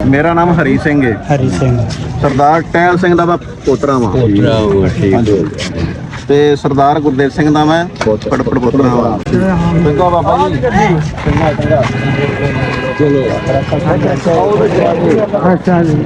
ਮੇਰਾ ਨਾਮ ਹਰੀ ਸਿੰਘ ਹੈ। ਹਰੀ ਸਿੰਘ ਸਰਦਾਰ ਟਹਿਲ ਸਿੰਘ ਦਾ ਮੈਂ ਪੋਤਰਾ ਵਾਂ। ਤੇ ਸਰਦਾਰ ਗੁਰਦੇਵ ਸਿੰਘ ਦਾ ਮੈਂ ਪੜਪੜ ਪੋਤਰਾ ਵਾਂ। ਚੰਗਾ ਬਾਬਾ ਜੀ, ਚੰਗਾ ਚੰਗਾ। ਚਲੋ ਅੱਛਾ ਜੀ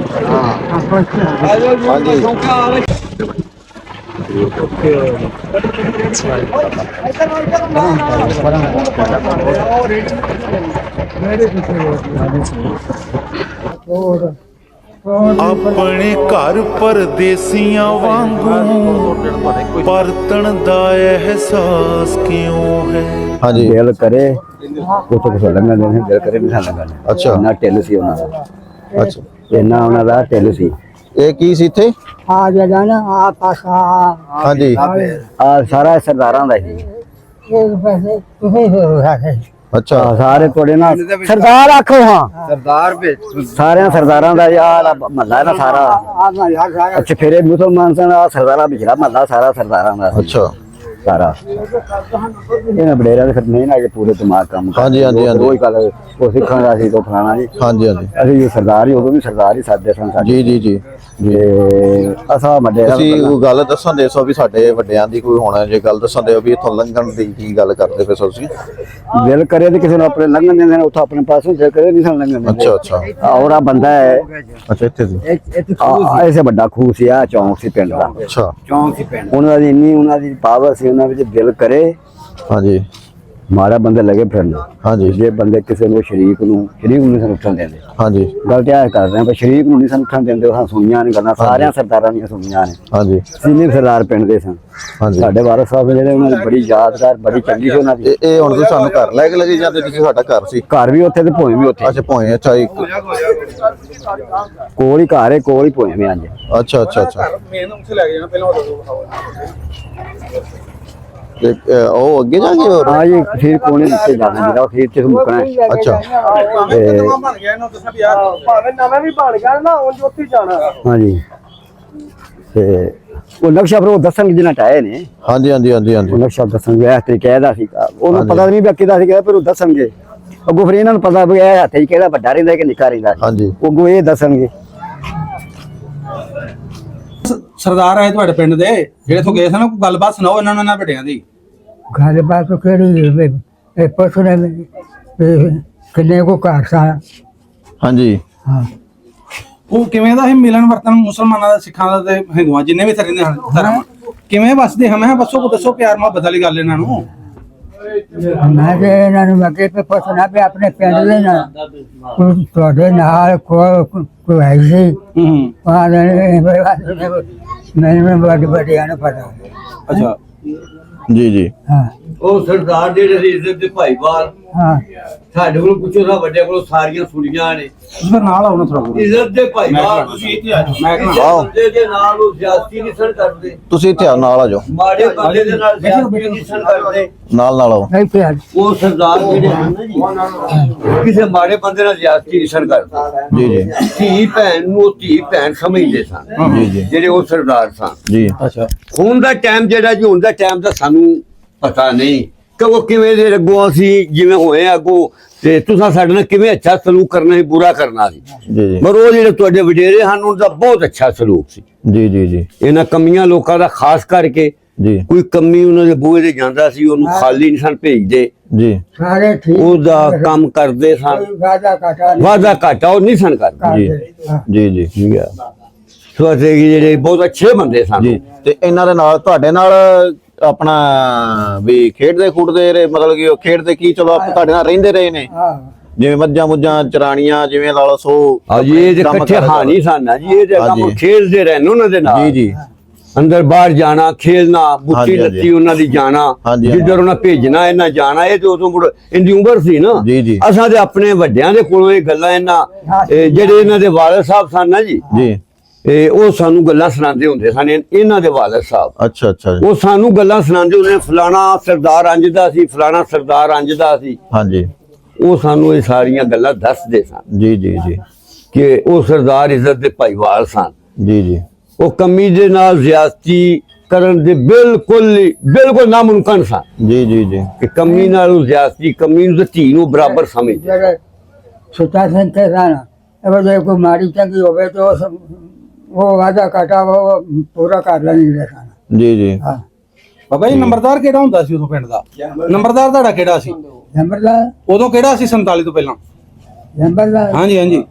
ਆਪਣੇ ਘਰ ਪਰਦੇਸੀਆਂ ਵਾਂਗੂ ਪਰਤਣ ਦਾ ਅਹਿਸਾਸ ਕਿਉਂ ਹੈ। ਹਾਂਜੀ ਦਿਲ ਕਰੇ ਕੁਛ ਲੰਘਣ ਦੇ ਦਿਲ ਕਰੇ ਨਹੀਂ ਲੰਘਣ। ਅੱਛਾ ਨਾ ਢਿੱਲ ਸੀ ਉਹਨਾਂ ਦਾ, ਅੱਛਾ ਇੰਨਾ ਉਹਨਾਂ ਦਾ ਢਿੱਲ ਸੀ। ਇਹ ਕੀ ਸੀ ਇੱਥੇ? ਆ ਜਿਹੜਾ ਨਾ ਆ ਪਾਸਾ ਹਾਂਜੀ ਆ ਸਾਰਾ ਸਰਦਾਰਾਂ ਦਾ ਸੀ। ਇਹ ਪੈਸੇ ਤੁਸੀਂ ਹੋ ਰਹੇ ਅੱਛਾ ਸਾਰੇ ਤੁਹਾਡੇ ਨਾਲ ਸਰਦਾਰ ਆਖੋ। ਹਾਂ ਸਰਦਾਰ ਸਾਰਿਆਂ ਸਰਦਾਰਾਂ ਦਾ ਯਾਰ ਮਹੱਲਾ ਨਾ ਸਾਰਾ। ਆ ਨਾ ਯਾਰ ਅੱਛਾ ਫਿਰ ਮੁਸਲਮਾਨ ਸਨ ਸਰਦਾਰਾਂ ਪਿਛੜਾ ਮਹੱਲਾ ਸਾਰਾ ਸਰਦਾਰਾਂ ਦਾ ਅੱਛਾ ਸਾਰਾ। ਇਹਨਾਂ ਬੜੇਰਾਂ ਦੇ ਫਿਰ ਨਹੀਂ ਨਾ ਪੂਰੇ ਦਿਮਾਗ ਕੰਮ ਹਾਂਜੀ, ਹਾਂਜੀ, ਹਾਂਜੀ। ਕੋਈ ਗੱਲ ਉਹ ਸਿੱਖਾਂ ਦਾ ਸੀ ਤੋਂ ਫਲਾਣਾ ਜੀ। ਹਾਂਜੀ ਹਾਂਜੀ ਅਸੀਂ ਜੋ ਸਰਦਾਰ ਹੀ ਉਦੋਂ ਵੀ ਸਰਦਾਰ ਹੀ ਸਾਦੇ ਸਨ ਸਾਡੇ। ਜੀ ਜੀ ਜੀ। ਤੇ ਅਸਾਂ ਵੱਡੇ ਤੁਸੀਂ ਕੋਈ ਗੱਲ ਦੱਸਣ ਦੇ ਸੋ ਵੀ ਸਾਡੇ ਵੱਡਿਆਂ ਦੀ ਕੋਈ ਹੋਣਾ ਜੇ ਗੱਲ ਦੱਸਣ ਦੇ ਵੀ ਇੱਥੋਂ ਲੰਘਣ ਦੀ ਕੀ ਗੱਲ ਕਰਦੇ ਪਏ ਤੁਸੀਂ? ਦਿਲ ਕਰੇ ਤੇ ਕਿਸੇ ਨੂੰ ਆਪਣੇ ਲੰਘਣ ਦਿੰਦੇ ਨੇ ਉੱਥੋਂ ਆਪਣੇ ਪਾਸੋਂ ਦਿਲ ਕਰੇ ਨਹੀਂ ਸਾਨੂੰ ਲੰਘਣ ਦਿੰਦੇ। ਅੱਛਾ ਅੱਛਾ ਔਰ ਆ ਬੰਦਾ ਹੈ ਅੱਛਾ ਇੱਥੇ ਸੀ। ਐਸੇ ਵੱਡਾ ਖੂਹ ਸੀ ਆ ਚੌਂਕ ਸੀ ਪਿੰਡ ਦਾ। ਅੱਛਾ ਚੌਂਕ ਸੀ ਪਿੰਡ ਉਹਨਾਂ ਦੀ ਇੰਨੀ ਉਹਨਾਂ ਦੀ ਪਾਵਰ ਸੀ ਉਹਨਾਂ ਵਿੱਚ ਦਿਲ ਕਰੇ ਹਾਂਜੀ ਮਾੜਾ ਬੰਦੇ ਲੱਗੇ ਫਿਰਨ। ਹਾਂਜੀ ਜੇ ਬੰਦੇ ਕਿਸੇ ਨੂੰ ਸ਼ਰੀਕ ਨੂੰ ਨਹੀਂ ਸਾਨੂੰ ਉੱਠਣ ਦਿੰਦੇ। ਹਾਂਜੀ ਗੱਲ ਤੇ ਆ ਕਰ ਰਹੇ ਆ ਪਰ ਸ਼ਰੀਕ ਨੂੰ ਨਹੀਂ ਸਾਨੂੰ ਉੱਠਣ ਦਿੰਦੇ। ਉਹ ਸੁਣੀਆਂ ਨਹੀਂ ਗੱਲਾਂ ਸਾਰਿਆਂ ਸਰਦਾਰਾਂ ਦੀਆਂ ਸੁਣੀਆਂ ਨੇ। ਹਾਂਜੀ ਸੀਨੀਅਰ ਸਰਦਾਰ ਪਿੰਡ ਦੇ ਸਨ। ਹਾਂਜੀ ਸਾਡੇ ਵਾਰਸ ਸਾਹਿਬ ਜਿਹੜੇ ਉਹਨਾਂ ਦੀ ਬੜੀ ਯਾਦਗਾਰ ਬੜੀ ਚੰਗੀ ਸੀ ਉਹਨਾਂ ਦੀ। ਇਹ ਹੁਣ ਤੁਸੀਂ ਸਾਨੂੰ ਘਰ ਲੈ ਕੇ ਲੱਗੇ ਜਾਂਦੇ? ਤੁਸੀਂ ਸਾਡਾ ਘਰ ਸੀ? ਘਰ ਵੀ ਉੱਥੇ ਤੇ ਭੋਏ ਵੀ ਉੱਥੇ। ਅੱਛਾ ਭੋਏ। ਅੱਛਾ ਇੱਕ ਕੋਲ ਹੀ ਘਰ ਹੈ ਕੋਲ ਹੀ ਭੋਏ ਵੀ ਅੱਜ। ਅੱਛਾ ਅੱਛਾ ਅੱਛਾ ਤੇ ਉਹ ਅੱਗੇ ਜਾ ਕੇ ਹੋਰ? ਹਾਂ ਜੀ ਫਿਰ ਕੋਨੇ ਨੀਚੇ ਜਾਣਾ ਜਿਹੜਾ ਫਿਰ ਤੇ ਮੁਕਣਾ ਹੈ। ਅੱਛਾ ਤੇ ਬਣ ਗਿਆ ਇਹਨੂੰ ਦੱਸਾਂ ਵੀ ਯਾਰ ਭਾਵੇਂ ਨਵਾਂ ਵੀ ਬਣ ਗਿਆ ਨਾ ਉਂਝ ਉੱਥੇ ਜਾਣਾ। ਹਾਂ ਜੀ ਤੇ ਉਹ ਨਕਸ਼ਾ ਫਿਰ ਉਹ ਦੱਸਣ ਜਿਹਨਾਂ ਟਾਏ ਨੇ। ਹਾਂਜੀ ਹਾਂਜੀ ਹਾਂਜੀ ਹਾਂਜੀ ਉਹ ਨਕਸ਼ਾ ਦੱਸਣਗੇ ਇਸ ਤਰੀਕੇ ਦਾ ਸੀ। ਉਹਨੂੰ ਪਤਾ ਨਹੀਂ ਵੀ ਕਿਹਦਾ ਸੀ ਪਰ ਉਹ ਦੱਸਣਗੇ ਅੱਗੋਂ। ਫਿਰ ਇਹਨਾਂ ਨੂੰ ਪਤਾ ਵੀ ਇਹ ਹੱਥ 'ਚ ਕਿਹੜਾ ਵੱਡਾ ਰਹਿੰਦਾ ਕਿ ਨਿੱਕਾ ਰਹਿੰਦਾ। ਹਾਂਜੀ ਅੱਗੋਂ ਇਹ ਦੱਸਣਗੇ। ਸਰਦਾਰ ਆਏ ਤੁਹਾਡੇ ਪਿੰਡ ਦੇ ਜਿਹੜੇ ਤੋਂ ਗਏ ਸਨ, ਕੋਈ ਗੱਲਬਾਤ ਸੁਣਾਓ ਇਹਨਾਂ ਨੂੰ, ਇਹਨਾਂ ਵੱਡਿਆਂ ਦੀ। ਗੱਲਬਾਤ ਕਿਹੜੀ ਇਹ ਪੁੱਛਣੇ ਕਿੰਨੇ ਕੋ ਘਰ ਸਾ। ਹਾਂਜੀ ਹਾਂ ਉਹ ਕਿਵੇਂ ਦਾ ਇਹ ਮਿਲਣ ਵਰਤਨ ਮੁਸਲਮਾਨਾਂ ਦਾ, ਸਿੱਖਾਂ ਦਾ ਤੇ ਹਿੰਦੂਆਂ ਜਿੰਨੇ ਵੀ ਰਹਿੰਦੇ ਹਨ ਧਰਮ ਕਿਵੇਂ ਵੱਸਦੇ ਹਨ? ਮੈਂ ਦੱਸੋ ਪਿਆਰ ਮੁਹੱਬਤ ਵਾਲੀ ਗੱਲ ਇਹਨਾਂ ਨੂੰ। ਮੈਂ ਤੇ ਇਹਨਾਂ ਨੂੰ ਅੱਗੇ ਤੇ ਪੁੱਛਣਾ ਵੀ ਆਪਣੇ ਪਿੰਡ ਦੇ ਨਾਲ ਤੁਹਾਡੇ ਨਾਲ ਕੋਈ ਹੈ ਸੀ? ਮੈਨੂੰ ਵੱਡਿਆਂ ਨੂੰ ਪਤਾ। ਅੱਛਾ ਜੀ ਜੀ। ਹਾਂ ਉਹ ਸਰਦਾਰ ਜਿਹੜੇ ਸੀ ਇੱਜ਼ਤ ਦੇ ਭਾਈਵਾਲ ਹਾਂ ਸਾਡੇ ਕੋਲ ਪੁੱਛੋ ਨਾ ਵੱਡੇ ਕੋਲ ਸਾਰੀਆਂ ਸੁਣੀਆਂ ਨੇ। ਤੁਸੀਂ ਫਿਰ ਨਾਲ ਆਉਣਾ ਥੋੜਾ। ਇੱਜ਼ਤ ਦੇ ਭਾਈਵਾਲ ਤੁਸੀਂ ਇੱਥੇ ਆ ਜਾਓ। ਮੈਂ ਕਿਸੇ ਬੰਦੇ ਦੇ ਨਾਲ ਉਹ ਜ਼ਿਆਦਤੀ ਨਹੀਂ ਸਨ ਕਰਦੇ। ਤੁਸੀਂ ਇੱਥੇ ਆਓ, ਨਾਲ ਆ ਜਾਓ, ਮਾੜੇ ਬੰਦੇ ਦੇ ਨਾਲ ਜ਼ਿਆਦਤੀ ਨਹੀਂ ਸਨ ਕਰਦੇ। ਨਾਲ ਆਓ। ਇੱਥੇ ਅੱਜ ਉਹ ਸਰਦਾਰ ਜਿਹੜੇ ਹਨ ਨਾ ਜੀ, ਕਿਸੇ ਮਾੜੇ ਬੰਦੇ ਨਾਲ ਜ਼ਿਆਦਤੀ ਨਹੀਂ ਸਨ ਕਰਦੇ। ਜੀ ਜੀ ਧੀ ਭੈਣ ਨੂੰ ਧੀ ਭੈਣ ਸਮਝਦੇ ਸਨ ਜੀ ਜੀ ਜਿਹੜੇ ਉਹ ਸਰਦਾਰ ਸਨ। ਜੀ। ਅੱਛਾ ਹੁਣ ਦਾ ਟਾਈਮ ਜਿਹੜਾ ਜੀ, ਹੁਣ ਦਾ ਟਾਈਮ ਦਾ ਸਾਨੂੰ ਪਤਾ ਨਹੀਂ ਕਿ ਉਹ ਕਿਵੇਂ ਦੇ ਅੱਗੋਂ ਅਸੀਂ ਜਿਵੇਂ ਹੋਏ ਅੱਗੋਂ ਤੇ ਤੁਸੀਂ ਸਾਡੇ ਨਾਲ ਕਿਵੇਂ ਅੱਛਾ ਸਲੂਕ ਕਰਨਾ ਸੀ, ਬੁਰਾ ਕਰਨਾ ਸੀ। ਜੀ ਜੀ ਪਰ ਉਹ ਜਿਹੜੇ ਤੁਹਾਡੇ ਵਡੇਰੇ ਹਨ ਉਹਨਾਂ ਦਾ ਬਹੁਤ ਅੱਛਾ ਸਲੂਕ ਸੀ। ਜੀ ਜੀ ਜੀ ਇਹਨਾਂ ਕਮੀਆਂ ਲੋਕਾਂ ਦਾ ਖਾਸ ਕਰਕੇ ਜੀ ਕੋਈ ਕਮੀ ਉਹਨਾਂ ਦੇ ਬੂਹੇ ਤੇ ਜਾਂਦਾ ਸੀ ਉਹਨੂੰ ਖਾਲੀ ਨਹੀਂ ਸਨ ਭੇਜਦੇ। ਜੀ ਸਾਰੇ ਠੀਕ ਉਹਦਾ ਕੰਮ ਕਰਦੇ ਸਨ। ਵਾਦਾ ਘਾਟਾ ਉਹ ਨਹੀਂ ਸਨ ਕਰਦੇ। ਜੀ ਜੀ ਠੀਕ ਹੈ ਸੋ ਅਸੀਂ ਜਿਹੜੇ ਬਹੁਤ ਅੱਛੇ ਬੰਦੇ ਸਨ। ਜੀ। ਤੇ ਇਹਨਾਂ ਦੇ ਨਾਲ ਤੁਹਾਡੇ ਨਾਲ ਆਪਣਾ ਵੀ ਖੇਡਦੇ ਖੂਡਦੇ ਮਤਲਬ ਕਿ ਉਹ ਖੇਡਦੇ ਕੀ ਚਲੋ ਤੁਹਾਡੇ ਨਾਲ ਰਹਿੰਦੇ ਰਹੇ ਨੇ ਜਿਵੇਂ ਮੱਝਾਂ ਮੁੱਝਾਂ ਚਰਾਣੀਆਂ ਜਿਵੇਂ ਲਾ ਲਓ ਸੋ ਜੀ ਇਹ ਇਕੱਠੇ ਹਾਨੀ ਸਨ ਜੀ। ਇਹ ਕੰਮ ਖੇਡਦੇ ਰਹਿਣ ਉਹਨਾਂ ਦੇ ਨਾਲ। ਜੀ ਜੀ ਅੰਦਰ ਬਾਹਰ ਜਾਣਾ ਖੇਲਣਾ ਬੁੱਤੀ ਹਾਂਜੀ, ਲੱਤੀ ਉਹਨਾਂ ਦੀ ਜਾਣਾ ਹਾਂਜੀ, ਜਿੱਧਰ ਉਹਨਾਂ ਭੇਜਣਾ ਇਹਨਾਂ ਜਾਣਾ। ਇਹ ਤੇ ਉਦੋਂ ਮੁੜ ਇੰਦੀ ਉਮਰ ਸੀ ਨਾ। ਜੀ ਜੀ ਅਸਾਂ ਦੇ ਆਪਣੇ ਵੱਡਿਆਂ ਦੇ ਕੋਲੋਂ ਇਹ ਗੱਲਾਂ ਇਹਨਾਂ ਜਿਹੜੇ ਇਹਨਾਂ ਦੇ ਵਾਲਿਦ ਸਾਹਿਬ ਸਨ ਨਾ ਜੀ ਜੀ ਉਹ ਸਾਨੂੰ ਗੱਲਾਂ ਸੁਣਾਉਂਦੇ ਹੁੰਦੇ ਸਨ। ਇਹਨਾਂ ਦੇ ਵਾਲਿਦ ਸਾਹਿਬ ਅੱਛਾ ਅੱਛਾ ਉਹ ਸਾਨੂੰ ਗੱਲਾਂ ਸੁਣਾਉਂਦੇ ਹੁੰਦੇ ਫਲਾਣਾ ਸਰਦਾਰ ਇੰਝ ਦਾ ਸੀ, ਫਲਾਣਾ ਸਰਦਾਰ ਇੰਝ ਦਾ ਸੀ। ਹਾਂਜੀ ਉਹ ਸਾਨੂੰ ਇਹ ਸਾਰੀਆਂ ਗੱਲਾਂ ਦੱਸਦੇ ਸਨ ਜੀ ਜੀ ਜੀ ਕਿ ਉਹ ਸਰਦਾਰ ਇੱਜ਼ਤ ਦੇ ਭਾਈਵਾਲ ਸਨ। ਜੀ ਜੀ ਉਹ ਕਮੀ ਦੇ ਨਾਲ ਜ਼ਿਆਦਤੀ ਕਰਨ ਦੇ ਬਿਲਕੁਲ ਨਾਮੁਮਕਿਨ ਸਨ। ਜੀ ਜੀ ਜੀ ਕਿ ਕਮੀ ਨਾਲ ਜ਼ਿਆਦਤੀ, ਕਮੀ ਨੂੰ ਤੇ ਧੀ ਨੂੰ ਬਰਾਬਰ ਸਮਝਦੇ। ਜਿਹੜੇ ਸੁੱਤਾ ਸਿੰਘ ਤੇ ਸਨ अब जे कोई माड़ी चंगी होवे तो वो वादा काटा वो पूरा कर लेंगे खाना। ਜੀ ਜੀ हाँ ਬਾਬਾ ਜੀ ਨੰਬਰਦਾਰ ਕਿਹੜਾ ਹੁੰਦਾ ਸੀ ਉਦੋਂ ਪਿੰਡ ਦਾ? ਨੰਬਰਦਾਰ ਤੁਹਾਡਾ ਕਿਹੜਾ ਸੀ नंबरदार ਉਦੋਂ? ਕਿਹੜਾ ਸੀ 47 ਤੋਂ ਪਹਿਲਾਂ? नंबरदार ਹਾਂਜੀ ਹਾਂਜੀ,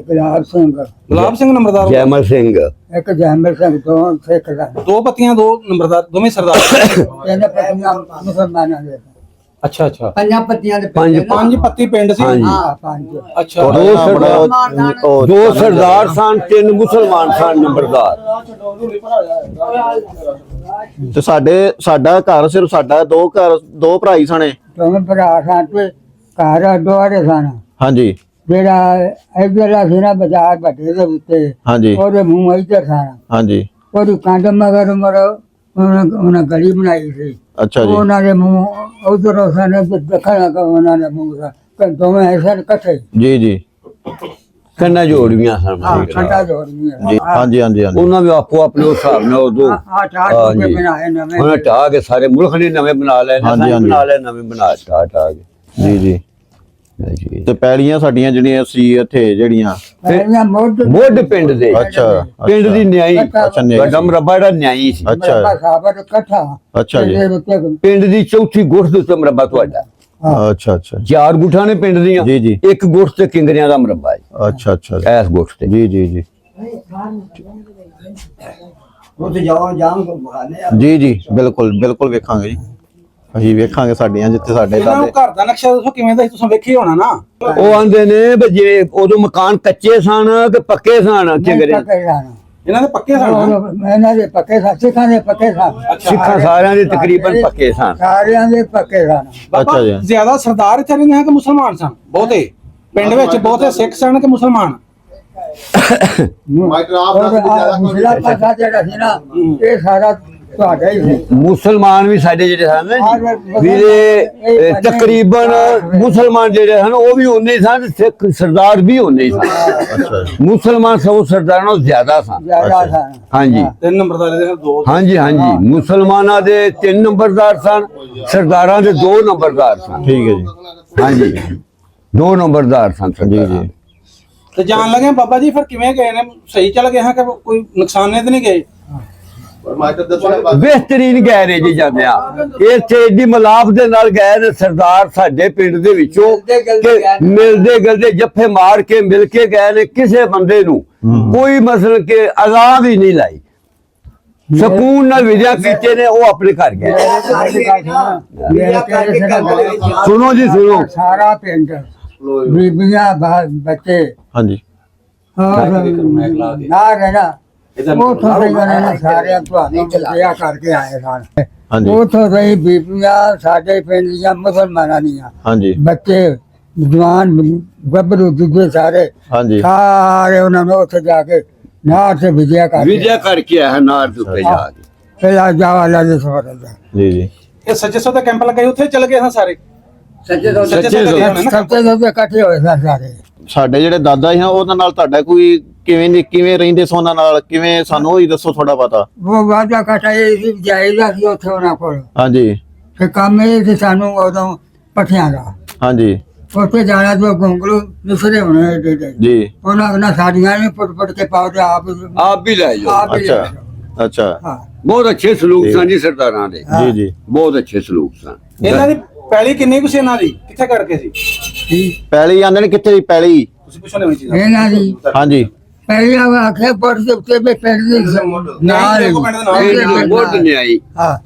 गुलाब सिंह ਗੁਲਾਬ ਸਿੰਘ ਨੰਬਰਦਾਰ ਹੁੰਦਾ। ਜੈਮਲ ਸਿੰਘ एक जैमल सिंह दो ठेकेदार ਦੋ ਪੱਤੀਆਂ, ਦੋ ਨੰਬਰਦਾਰ, ਦੋਵੇਂ ਸਰਦਾਰ। ਇਹਨੇ ਪਤੀਆਂ ਮੁਸਲਮਾਨਾਂ ਦੇ ਅੱਛਾ ਅੱਛਾ, ਪੰਜਾਂ ਪੱਤੀਆਂ ਦੇ ਪੰਜ ਪੱਤੀ ਪਿੰਡ ਸੀ। ਹਾਂਜੀ। ਹਾਂ ਪੰਜ ਅੱਛਾ, ਦੋ ਦੋ ਸਰਦਾਰ ਸਨ, 3 ਮੁਸਲਮਾਨ ਸਨ ਨੰਬਰਦਾਰ। ਤੇ ਸਾਡਾ ਘਰ ਸਿਰਫ ਸਾਡਾ ਦੋ ਭਰਾ ਹੀ ਸਣੇ। ਦੋਵੇਂ ਭਰਾ ਸਨ ਤੇ ਘਰ ਦੁਆਰੇ ਸਨ। ਹਾਂਜੀ ਜਿਹੜਾ ਇੱਧਰਲਾ ਸੀ ਨਾ ਬਾਜ਼ਾਰ ਵੱਡੇ ਦੇ ਉੱਤੇ, ਹਾਂਜੀ ਉਹਦੇ ਮੂੰਹ ਇੱਧਰ ਸਨ। ਹਾਂਜੀ ਉਹਦੀ ਕੰਧ ਮਗਰ ਉਹਨਾਂ ਗਲੀ ਬਣਾਈ ਸੀ। ਅੱਛਾ ਜੀ ਉਹਨਾਂ ਦੇ ਮੂੰਹ ਉਧਰੋਂ ਸਨ ਤੇ ਦੱਖਣ ਉਹਨਾਂ ਦੇ ਮੂੰਹ ਸਨ, ਦੋਵੇਂ ਐਸੇ ਇਕੱਠੇ। ਜੀ ਜੀ ਕੰਨਾਂ ਜੋੜੀਆਂ ਸਨ। ਹਾਂ ਠੰਡਾ ਜੋੜ ਨਹੀਂ ਜੀ ਹਾਂਜੀ ਹਾਂਜੀ ਹਾਂਜੀ ਉਹਨਾਂ ਵੀ ਆਪੋ ਆਪਣੇ ਹਿਸਾਬ ਨਾਲ ਉਦੋਂ ਆ ਠਾਠ ਕੇ ਬਣਾਏ ਨਵੇਂ। ਉਹਨਾਂ ਢਾਹ ਕੇ ਸਾਰੇ ਮੁਲਕ ਨੇ ਨਵੇਂ ਬਣਾ ਲਏ ਨੇ, ਹਾਂਜੀ, ਅਸੀਂ ਹਾਂਜੀ। ਬਣਾ ਲਏ ਨਵੇਂ ਬਣਾ ਢਾਹ ਕੇ। ਜੀ ਜੀ ਜੀ। ਤੇ ਪੈਲੀਆਂ ਸਾਡੀਆਂ ਜਿਹੜੀਆਂ ਸੀ ਇੱਥੇ ਜਿਹੜੀਆਂ ਪਹਿਲਾਂ ਮੁੱਢ ਮੋਢ ਪਿੰਡ ਦੇ ਅੱਛਾ ਪਿੰਡ ਦੀ ਨਿਆਈ ਅੱਛਾ, ਨਿਆਈ। ਵੱਡਾ ਮਰਬਾ ਜਿਹੜਾ ਨਿਆਈ ਸੀ। ਅੱਛਾ ਸਾਬਤ ਇਕੱਠਾ। ਅੱਛਾ ਜੀ ਇਹਦੇ ਉੱਤੇ ਪਿੰਡ ਦੀ ਚੌਥੀ ਗੁੱਠ ਦੇ ਉੱਤੇ ਮਰਬਾ ਤੁਹਾਡਾ। ਅੱਛਾ ਅੱਛਾ 4 ਗੁੱਠਾਂ ਨੇ ਪਿੰਡ ਦੀਆਂ, ਜੀ, ਜੀ। ਇੱਕ ਗੁੱਠ ਤੇ ਕਿੰਗਰਿਆਂ ਦਾ ਮਰਬਾ ਹੈ ਅੱਛਾ ਅੱਛਾ ਐਸ ਗੁੱਠ ਤੇ। ਜੀ ਜੀ ਜੀ ਉੱਥੇ ਜਾਓ ਜਾਮ ਬਹਾਨੇ ਜੀ ਜੀ ਬਿਲਕੁਲ ਬਿਲਕੁਲ ਵੇਖਾਂਗੇ ਜੀ, ਅਸੀਂ ਵੇਖਾਂਗੇ ਸਾਡੀਆਂ ਜਿੱਥੇ ਸਾਡੇ ਇਹਨਾਂ ਨੂੰ ਦਾਦੇ। ਘਰ ਦਾ ਨਕਸ਼ਾ ਦੱਸੋ ਕਿਵੇਂ ਦਾ ਸੀ, ਤੁਸੀਂ ਵੇਖਿਆ ਹੋਣਾ ਨਾ। ਉਹ ਆਂਦੇ ਨੇ ਵੀ ਜੇ ਉਦੋਂ ਮਕਾਨ ਕੱਚੇ ਸਨ ਕਿ ਪੱਕੇ ਸਨ ਕਿੰਗਰੇ? ਇਹਨਾਂ ਦੇ ਪੱਕੇ ਸਨ। ਇਹਨਾਂ ਦੇ ਪੱਕੇ ਸਨ, ਸਿੱਖਾਂ ਦੇ ਪੱਕੇ ਸਨ। ਸਿੱਖਾਂ ਸਾਰਿਆਂ ਦੇ ਤਕਰੀਬਨ ਪੱਕੇ ਸਨ। ਸਾਰਿਆਂ ਦੇ ਪੱਕੇ ਸਨ। ਬਾਬਾ ਅੱਛਾ ਜੀ। ਜ਼ਿਆਦਾ ਸਰਦਾਰ ਇੱਥੇ ਰਹਿੰਦੇ ਹਨ ਕਿ ਮੁਸਲਮਾਨ ਸਨ? ਬਹੁਤੇ ਪਿੰਡ ਵਿੱਚ ਬਹੁਤੇ ਸਿੱਖ ਸਨ ਕਿ ਮੁਸਲਮਾਨ? ਮੁਸਲਾ ਪਾਸਾ ਜਿਹੜਾ ਸੀ ਨਾ ਇਹ ਸਾਰਾ ਤੁਹਾਡਾ ਹੀ ਸੀ। ਮੁਸਲਮਾਨ ਵੀ ਸਾਡੇ ਜਿਹੜੇ ਸਨ ਨਾ ਜੀ, ਵੀਰੇ ਤਕਰੀਬਨ ਮੁਸਲਮਾਨ ਜਿਹੜੇ ਹਨ ਉਹ ਵੀ ਉਨੇ ਹੀ ਸਨ, ਸਿੱਖ ਸਰਦਾਰ ਵੀ ਉਨੇ ਹੀ ਸਨ। ਅੱਛਾ ਜੀ ਮੁਸਲਮਾਨ ਸਭ ਸਰਦਾਰਾਂ ਨਾਲੋਂ ਜ਼ਿਆਦਾ ਸਨ। ਜ਼ਿਆਦਾ ਸਨ। ਹਾਂਜੀ 3 ਨੰਬਰਦਾਰ ਦੇ 2। ਹਾਂਜੀ ਹਾਂਜੀ, ਮੁਸਲਮਾਨਾਂ ਦੇ 3 ਨੰਬਰਦਾਰ ਸਨ, ਸਰਦਾਰਾਂ ਦੇ 2 ਨੰਬਰਦਾਰ ਸਨ। ਠੀਕ ਹੈ ਜੀ ਹਾਂਜੀ 2 ਨੰਬਰਦਾਰ ਸਨ ਜੀ ਸਰਦਾਰਾਂ। ਜੀ ਤੇ ਜਾਣ ਲੱਗੇ ਬਾਬਾ ਜੀ ਫਿਰ ਕਿਵੇਂ ਗਏ ਨੇ? ਸਹੀ ਚੱਲ ਗਏ ਹਾਂ ਕਿ ਕੋਈ ਨੁਕਸਾਨੇ ਤੇ ਨਹੀਂ ਗਏ? ਬਿਹਤਰੀਨ ਗਏ ਨੇ ਜੀ ਜਾਂਦੇ ਆ। ਇੱਥੇ ਏਡੀ ਮਲਾਪ ਦੇ ਨਾਲ ਗਏ ਨੇ ਸਰਦਾਰ ਸਾਡੇ ਪਿੰਡ ਦੇ ਵਿੱਚੋਂ ਕਿ ਮਿਲਦੇ ਗਲਦੇ ਜੱਫੇ ਮਾਰ ਕੇ ਮਿਲ ਕੇ ਗਏ ਨੇ। ਕਿਸੇ ਬੰਦੇ ਨੂੰ ਕੋਈ ਮਸਲ ਕੇ ਅਜ਼ਾਂ ਵੀ ਨਹੀਂ ਲਾਈ, ਸਕੂਨ ਨਾਲ ਵਿਦਿਆ ਕੀਤੇ ਨੇ, ਉਹ ਆਪਣੇ ਘਰ ਗਏ। ਸੁਣੋ ਜੀ ਸੁਣੋ, ਸਾਰਾ ਪਿੰਡ ਬੀਬੀਆਂ ਬੱਚੇ ਹਾਂਜੀ ਨਾ ਰਹਿਣਾ ਉਥੋਂ ਦੇ ਨੇ ਸਾਰੇ ਤੁਹਾਨੂੰ ਵਿਆਹ ਕਰਕੇ ਆਏ ਸਨ। ਹਾਂਜੀ ਉਥੋਂ ਦੇ ਬੀਬੀਆਂ ਸਾਡੇ ਪਿੰਡ ਦੀਆਂ ਮੁਸਲਮਾਨਾਂ ਦੀਆਂ ਹਾਂਜੀ ਬੱਚੇ ਜਵਾਨ ਗੱਭਰੂ ਦੂਜੇ ਸਾਰੇ ਹਾਂਜੀ ਸਾਰੇ ਉਹਨਾਂ ਨੂੰ ਉੱਥੇ ਜਾ ਕੇ ਨਾਰ ਤੇ ਵਿਦਿਆ ਕਰਕੇ ਆਇਆ ਨਾਰ ਦੇ ਉੱਤੇ ਜਾ ਕੇ। ਫਿਰ ਆ ਜਾਵਾ ਲਾ ਦੇ ਸੋਰ ਜੀ ਜੀ ਇਹ ਸੱਚੇ ਸੌਦੇ ਕੈਂਪ ਲੱਗੇ ਉੱਥੇ ਚੱਲ ਗਏ ਹਾਂ ਸਾਰੇ? ਸੱਚੇ ਸੱਚੇ ਸੌਦੇ ਗਏ ਹੋਣੇ ਨਾ? ਸੱਚੇ ਇਕੱਠੇ ਹੋਏ ਸਨ ਸਾਰੇ। ਸਾਡੇ ਜਿਹੜੇ ਦਾਦਾ ਸੀ ਉਹਨਾਂ ਨਾਲ ਤੁਹਾਡਾ ਕੋਈ ਕਿਵੇਂ ਰਹਿੰਦੇ ਸੋ ਉਹਨਾਂ ਨਾਲ, ਕਿਵੇਂ ਸਾਨੂੰ ਹੀ ਦੱਸੋ ਥੋੜਾ ਪਤਾ। ਉਹ ਵਾਦਾ ਕਟਾ ਇਹ ਜਾਇਦਾ ਸੀ ਉੱਥੇ ਉਹਨਾਂ ਕੋਲ। ਹਾਂਜੀ ਫਿਰ ਕੰਮ ਇਹ ਸੀ ਸਾਨੂੰ ਉਦੋਂ ਪੱਠਿਆਂ ਦਾ। ਹਾਂਜੀ ਉੱਥੇ ਜਾਣਾ ਜੋ ਗੁੰਗਲੂ ਨਿਸਰੇ ਹੋਣੇ ਦੇ ਜੀ ਉਹਨਾਂ ਨਾਲ ਸਾਡੀਆਂ ਨੇ ਪੁੱਟ ਕੇ ਪਾਉ ਤੇ ਆਪ ਆਪ ਵੀ ਲੈ ਜਾਓ। ਆਪ ਹੀ ਲੈ ਅੱਛਾ ਜਾਓ। ਅੱਛਾ ਹਾਂ ਬਹੁਤ ਅੱਛੇ ਸਲੂਕ ਸਨ ਜੀ ਸਰਦਾਰਾਂ ਦੇ, ਜੀ ਜੀ ਬਹੁਤ ਅੱਛੇ ਸਲੂਕ ਸਨ। ਇਹਨਾਂ ਦੀ ਪੈਲੀ ਕਿੰਨੀ ਕੁ ਸੀ ਇਹਨਾਂ ਦੀ? ਕਿੱਥੇ ਕਰਕੇ ਸੀ? ਠੀਕ। ਪੈਲੀ ਆਂਦੇ ਨੇ ਕਿੱਥੇ ਦੀ ਪੈਲੀ? ਤੁਸੀਂ ਪੁੱਛੋ ਨਹੀਂ ਚੀਜ਼। ਇਹਨਾਂ ਦੀ ਹਾਂਜੀ ਪਹਿਲਾਂ ਆਖੇ ਪੁੱਟ ਦੇ ਉੱਤੇ ਵੀ ਪਿੰਡ ਦੇ ਨਾਲ ਦੇਖੋ ਪਿੰਡ ਦੇ ਨਾਲ। ਬਹੁਤ ਨਿਆਈ। ਹਾਂ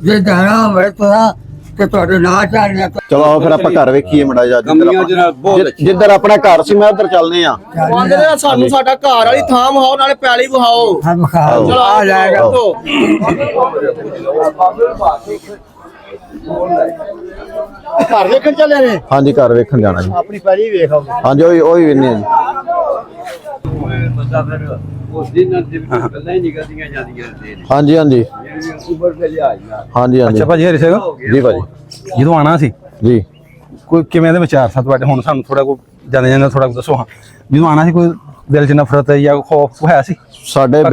ਜੇ ਜਾਣਾ ਹੋਵੇ ਤਾਂ ਤੇ ਤੁਹਾਡੇ ਨਾਲ ਚੱਲਣਾ। ਚਲੋ ਆਓ ਫਿਰ ਆਪਾਂ ਘਰ ਵੇਖੀਏ ਮੜਾ ਜਾ ਕਮੀਆਂ ਜਨਾਬ ਬਹੁਤ ਅੱਛੀ। ਜਿੱਧਰ ਆਪਣਾ ਘਰ ਸੀ ਮੈਂ ਉੱਧਰ ਚੱਲਨੇ ਆ। ਆਂਦੇ ਨੇ ਸਾਨੂੰ ਸਾਡਾ ਘਰ ਵਾਲੀ ਥਾਂ ਵਿਖਾਓ ਨਾਲੇ ਪੈਲੀ ਵਿਖਾਓ। ਹਮ ਖਾਓ ਚਲੋ ਆ ਜਾਏਗਾ। ਆਓ। ਘਰ ਵੇਖਣ ਚੱਲੇ ਨੇ, ਹਾਂਜੀ ਘਰ ਵੇਖਣ ਜਾਣਾ ਜੀ। ਆਪਣੀ ਪੈਲੀ ਵੇਖ ਆਓ। ਹਾਂਜੀ ਉਹੀ ਵੇਖਨੇ ਆ ਜੀ। ਬੰਦਾ ਫਿਰ ਉਸ ਦਿਨ ਦੇ ਵਿੱਚ ਗੱਲਾਂ ਹੀ ਨਿਕਲਦੀਆਂ ਜਾਂਦੀਆਂ ਨੇ। ਹਾਂਜੀ ਹਾਂਜੀ ਉਮਰ ਦੇ ਲਿਹਾਜ਼ ਨਾਲ। ਹਾਂਜੀ ਹਾਂਜੀ ਅੱਛਾ ਭਾਜੀ ਹਰੀ ਸਿੰਘ, ਜੀ ਭਾਜੀ ਜਦੋਂ ਆਣਾ ਸੀ ਜੀ ਕੋਈ ਕਿਵੇਂ ਦੇ ਵਿਚਾਰ ਸਨ ਤੁਹਾਡੇ? ਹੁਣ ਸਾਨੂੰ ਥੋੜਾ ਕੋ ਜਾਂਦੇ ਥੋੜਾ ਦੱਸੋ। ਹਾਂ ਜਦੋਂ ਆਣਾ ਸੀ ਕੋਈ ਦਿਲ 'ਚ ਨਫ਼ਰਤ ਜਾਂ ਖੌਫ ਹੋਇਆ ਸੀ? ਸਾਡੇ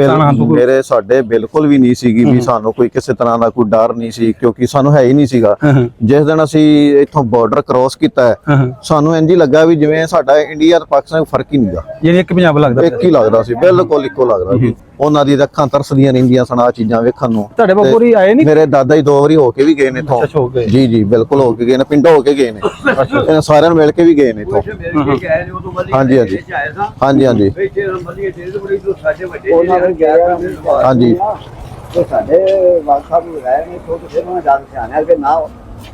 ਬਿਲਕੁਲ ਵੀ ਨਹੀਂ ਸੀਗੀ ਵੀ ਸਾਨੂੰ ਕੋਈ ਕਿਸੇ ਤਰ੍ਹਾਂ ਦਾ ਕੋਈ ਡਰ ਨਹੀਂ ਸੀ, ਕਿਉਂਕਿ ਸਾਨੂੰ ਹੈ ਹੀ ਨਹੀਂ ਸੀਗਾ। ਜਿਸ ਦਿਨ ਅਸੀਂ ਇੱਥੋਂ ਬਾਰਡਰ ਕ੍ਰੋਸ ਕੀਤਾ ਹੈ, ਸਾਨੂੰ ਇੰਜ ਹੀ ਲੱਗਾ ਵੀ ਜਿਵੇਂ ਸਾਡਾ ਇੰਡੀਆ ਤੇ ਪਾਕਿਸਤਾਨ ਫਰਕ ਹੀ ਨਹੀਂਗਾ, ਯਾਨੀ ਇੱਕ ਪੰਜਾਬ ਲੱਗਦਾ ਇੱਕ ਹੀ ਲੱਗਦਾ ਸੀ, ਬਿਲਕੁਲ ਇੱਕੋ ਲੱਗਦਾ ਸੀ। ਉਹਨਾਂ ਦੀ ਅੱਖਾਂ ਤਰਸਦੀਆਂ ਰਹਿੰਦੀਆਂ ਸਨ ਆਹ ਚੀਜ਼ਾਂ ਵੇਖਣ ਨੂੰ। ਤੁਹਾਡੇ ਬਾਪੂ ਜੀ ਆਏ ਨਹੀਂ? ਮੇਰੇ ਦਾਦਾ ਜੀ 2 ਵਾਰੀ ਹੋ ਕੇ ਵੀ ਗਏ ਨੇ ਇੱਥੋਂ। ਜੀ ਜੀ ਬਿਲਕੁਲ ਹੋ ਕੇ ਗਏ ਨੇ, ਪਿੰਡੋਂ ਹੋ ਕੇ ਗਏ ਨੇ, ਇਹਨਾਂ ਸਾਰਿਆਂ ਨੂੰ ਮਿਲ ਕੇ ਵੀ ਗਏ ਨੇ ਇੱਥੋਂ। ਹਾਂਜੀ ਹਾਂਜੀ ਹਾਂਜੀ ਹਾਂਜੀ ਹਾਂਜੀ ਤੇ ਸਾਡੇ ਵਾਲ ਸਾਹਿਬ ਨੂੰ ਰਹਿ ਨੇ ਤੋਂ ਫਿਰ ਉਹਨਾਂ ਦਾ ਸਿਆਣੇ ਕਿ ਨਾ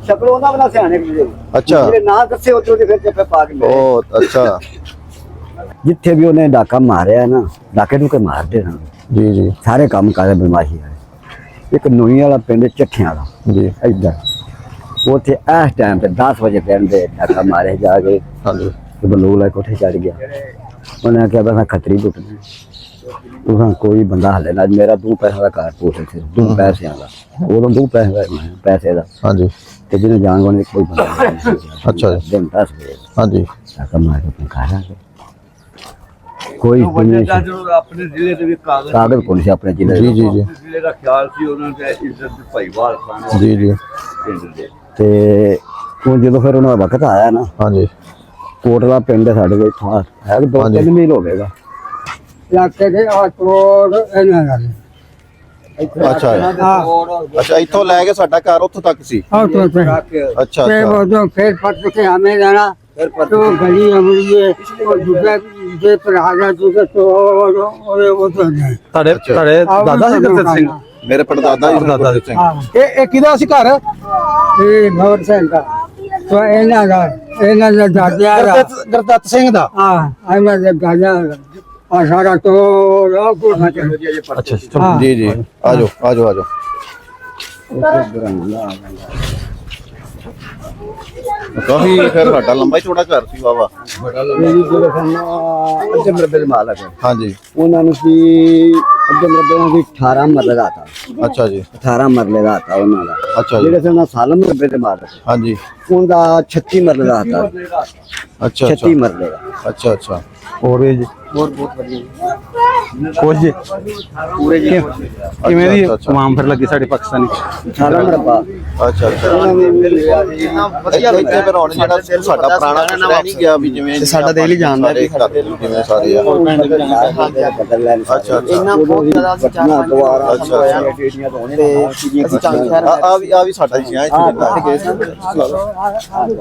ਸ਼ਕਲ ਉਹਨਾਂ ਬਣਾ ਸਿਆਣੇ ਕਿ ਅੱਛਾ ਜਿਹੜੇ ਨਾ ਕੱਸੇ ਉੱਤੋਂ ਦੇ ਫਿਰ ਚੱਪੇ ਪਾ ਕੇ ਲੈ ਬਹੁਤ ਅੱਛਾ। ਜਿੱਥੇ ਵੀ ਉਹਨੇ ਡਾਕਾ ਮਾਰਿਆ ਨਾ, ਡਾਕੇ ਨੂੰ ਕੇ ਮਾਰਦੇ ਨਾ ਜੀ ਜੀ ਸਾਰੇ ਕੰਮ ਕਰਦੇ ਬਦਮਾਸ਼ੀ ਹੈ। ਇੱਕ ਨੂਈ ਵਾਲਾ ਪਿੰਡ ਚੱਠਿਆਂ ਦਾ ਜੀ ਇੱਧਰ ਉੱਥੇ ਇਸ ਟਾਈਮ ਤੇ 10 ਵਜੇ ਪਿੰਡ ਦੇ ਡਾਕਾ ਮਾਰੇ ਜਾ ਕੇ ਹਾਂਜੀ ਬਲੂਲਾ ਕੋਠੇ ਚੜ ਗਿਆ। ਉਹਨੇ ਕਿਹਾ ਬਸ ਖਤਰੀ ਟੁੱਟਣੀ ਉਹਾਂ ਕੋਈ ਬੰਦਾ ਹਲੇ ਨਾ। ਮੇਰਾ 2 ਪੈਸੇ ਦਾ ਘਰ ਪੋਸੇ ਸੀ, 2 ਪੈਸਿਆਂ ਦਾ, ਉਦੋਂ 2 ਪੈਸੇ ਦਾ ਹਾਂਜੀ ਤੇ ਜਿਹਨੇ ਜਾਣ ਵਾਲੇ ਕੋਈ ਬੰਦਾ ਨਹੀਂ ਸੀ। ਅੱਛਾ ਜੀ ਦਿਨ 10 ਵਜੇ ਹਾਂਜੀ ਡਾਕਾ ਮਾਰ ਕੇ ਆਪਣੇ ਘਰ ਆ ਗਏ। ਕੋਈ ਦੁਨੀਆ 'ਚ ਆਪਣੇ ਜ਼ਿਲ੍ਹੇ ਦੇ ਵੀ ਕਾਗਜ਼ ਕੋਲ ਸੀ ਆਪਣੇ ਜ਼ਿਲ੍ਹੇ ਜੀ ਦੇ। ਜੀ ਜੀ ਜ਼ਿਲ੍ਹੇ ਦਾ ਖਿਆਲ ਸੀ ਉਹਨਾਂ ਦੇ ਇੱਜ਼ਤ ਭਾਈਵਾਲ ਖਾਨ ਜੀ ਜੀ ਪਿੰਡ ਦੇ। ਤੇ ਉਹ ਜਦੋਂ ਫਿਰ ਉਹਨਾਂ ਦਾ ਵਕਤ ਆਇਆ ਨਾ, ਹਾਂਜੀ ਕੋਟਲਾ ਪਿੰਡ ਸਾਡੇ ਕੋਲ ਇੱਥੋਂ ਹੈ 2-3 ਮੀਲ ਹੋਵੇਗਾ। ਇਲਾਕੇ ਦੇ ਆ ਤੋੜ ਇਹਨਾਂ ਦਾ ਅੱਛਾ ਜੀ। ਅੱਛਾ ਇੱਥੋਂ ਲੈ ਕੇ ਸਾਡਾ ਘਰ ਉੱਥੋਂ ਤੱਕ ਸੀ। और तो ਅੱਛਾ फिर ਅੱਛਾ वो जो फिर पट के हमें जाना तो गली हमारी वो दूसरे पर आ जाते थे तो वो तो नहीं। ਤੁਹਾਡੇ ਦਾਦਾ ਸੀ ਗੁਰਦੇਵ ਸਿੰਘ? ਮੇਰੇ ਪੜਦਾਦਾ ਜੀ ਦਾਦਾ ਸਿੰਘ। हाँ ਇਹ ਕਿਹਦਾ ਸੀ ਘਰ? ये भवर सिंह का तो इन्हें दादा ਗੁਰਦੱਤ ਸਿੰਘ ਦਾ। हाँ इन्हें दादा और सारा तो ਅੱਛਾ ਜੀ ਜੀ ਆਜੋ ਆਜੋ ਆਜੋ। ਕਾਫੀ ਫਿਰ ਸਾਡਾ ਲੰਬਾ ਹੀ ਚੌੜਾ ਘਰ ਸੀ ਵਾਵਾ। ਅੱਧੇ ਮਰਬੇ ਦੇ ਮਾਲਕ ਹਾਂਜੀ ਉਹਨਾਂ ਨੂੰ ਸੀ ਅੱਧੇ ਮਰਬੇ ਉਹਨਾਂ ਦੀ 18 ਮਰਲੇ ਦਾ था। ਅੱਛਾ ਜੀ 18 ਮਰਲੇ ਦਾ था ਉਹਨਾਂ ਦਾ। ਅੱਛਾ ਜੀ ਜਿਹੜੇ ਸੀ ਉਹਨਾਂ ਸਾਲਮ ਮਰਬੇ ਦੇ ਮਾਲਕ ਹਾਂਜੀ ਉਹਦਾ 36 ਮਰਲੇ ਦਾ था। ਅੱਛਾ 36 ਅੱਛਾ ਮਰਲੇ ਦਾ। ਅੱਛਾ ਅੱਛਾ ਹੋਰ ਜੀ ਬਹੁਤ ਵਧੀਆ ਕੁਝ ਜੀ ਪੂਰੇ ਜੀ ਕਿਵੇਂ ਦੀ ਤਮਾਮ ਫਿਰ ਲੱਗੀ ਸਾਡੇ ਪਾਕਿਸਤਾਨੀ? 18 ਮਰਬਾ ਅੱਛਾ ਅੱਛਾ। ਉਹਨਾਂ ਨੇ ਮਿਲਿਆ ਸੀ ਵਧੀਆ ਇੱਥੇ ਫਿਰ ਹੁਣ ਜਿਹੜਾ ਸਾਡਾ ਪੁਰਾਣਾ ਕੁਛ ਰਹਿ ਨਹੀਂ ਗਿਆ ਵੀ ਜਿਵੇਂ ਸਾਡਾ ਦਿਲ ਹੀ ਜਾਣਦਾ ਵੀ ਜਿਵੇਂ ਸਾਰੇ ਆ। ਬਦਲ ਲੈਣ ਅੱਛਾ ਅੱਛਾ ਇੰਨਾ ਬਹੁਤ ਜ਼ਿਆਦਾ ਪਟਨਾ ਦੁਆਰਾ ਅੱਛਾ, ਹੋਇਆ ਅੱਛਾ। ਟੇਡੀਆਂ ਤੋਂ ਅਸੀਂ ਚੰਗ ਸ਼ਹਿਰ ਆ ਵੀ ਸਾਡਾ ਹੀ ਆ ਇੱਥੇ।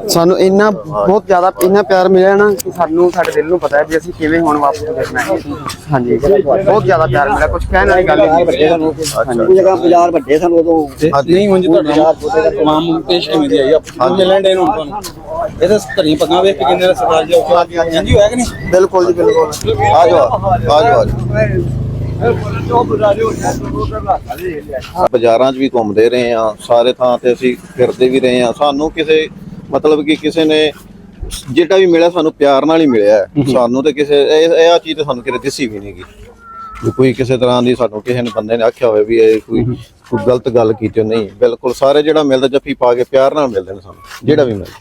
ਸਾਨੂੰ ਇੰਨਾ ਬਹੁਤ ਜ਼ਿਆਦਾ ਇੰਨਾ ਪਿਆਰ ਮਿਲਿਆ ਨਾ ਕਿ ਸਾਨੂੰ ਸਾਡੇ ਦਿਲ ਨੂੰ ਪਤਾ ਹੈ ਵੀ ਅਸੀਂ ਕਿਵੇਂ ਹੁਣ ਵਾਪਸ ਦੇਖਣਾ ਹੈ। ਹਾਂਜੀ ਬਹੁਤ ਜ਼ਿਆਦਾ ਪਿਆਰ ਮਿਲਿਆ, ਕੁਝ ਕਹਿਣ ਵਾਲੀ ਗੱਲ ਨਹੀਂ। ਉਹ ਜਗ੍ਹਾ ਬਾਜ਼ਾਰ ਵੱਡੇ ਸਨ ਉਦੋਂ। ਨਹੀਂ ਹੁਣ ਜੀ ਤੁਹਾਡਾ ਤਮਾਮ ਪੇਸ਼ ਕਿਵੇਂ ਦੀ ਆਈ ਆ ਮਿਲਣ ਦੇ ਨੂੰ ਤੁਹਾਨੂੰ? ਇਹ ਤਾਂ ਧਰੀ ਪੱਗਾਂ ਵੇਖ ਕੇ ਕਹਿੰਦੇ ਨੇ ਸਰਦਾਰ ਜੀ ਹਾਂਜੀ ਹੋਇਆ ਕਿ ਨਹੀਂ? ਬਿਲਕੁਲ ਜੀ ਬਿਲਕੁਲ। ਆਜੋ ਆਜੋ ਆਜੋ। ਬਾਜ਼ਾਰਾਂ 'ਚ ਵੀ ਘੁੰਮਦੇ ਰਹੇ ਆ, ਸਾਰੇ ਥਾਂ ਤੇ ਅਸੀਂ ਫਿਰਦੇ ਵੀ ਰਹੇ ਆ। ਸਾਨੂੰ ਕਿਸੇ ਮਤਲਬ ਕਿ ਕਿਸੇ ਨੇ ਜਿਹੜਾ ਵੀ ਮਿਲਿਆ ਸਾਨੂੰ ਪਿਆਰ ਨਾਲ ਹੀ ਮਿਲਿਆ। ਸਾਨੂੰ ਤੇ ਕਿਸੇ ਇਹ ਆ ਚੀਜ਼ ਤੇ ਸਾਨੂੰ ਕਿਤੇ ਦਿਸੀ ਵੀ ਨਹੀਂਗੀ ਵੀ ਕੋਈ ਕਿਸੇ ਤਰ੍ਹਾਂ ਦੀ ਸਾਨੂੰ ਕਿਸੇ ਨੇ ਬੰਦੇ ਨੇ ਆਖਿਆ ਹੋਵੇ ਵੀ ਇਹ ਕੋਈ ਗਲਤ ਗੱਲ ਕੀਤੀ। ਨਹੀਂ ਬਿਲਕੁਲ ਸਾਰੇ ਜਿਹੜਾ ਮਿਲਦਾ ਜੱਫੀ ਪਾ ਕੇ ਪਿਆਰ ਨਾਲ ਮਿਲਦੇ ਨੇ ਸਾਨੂੰ ਜਿਹੜਾ ਵੀ ਮਿਲਦਾ।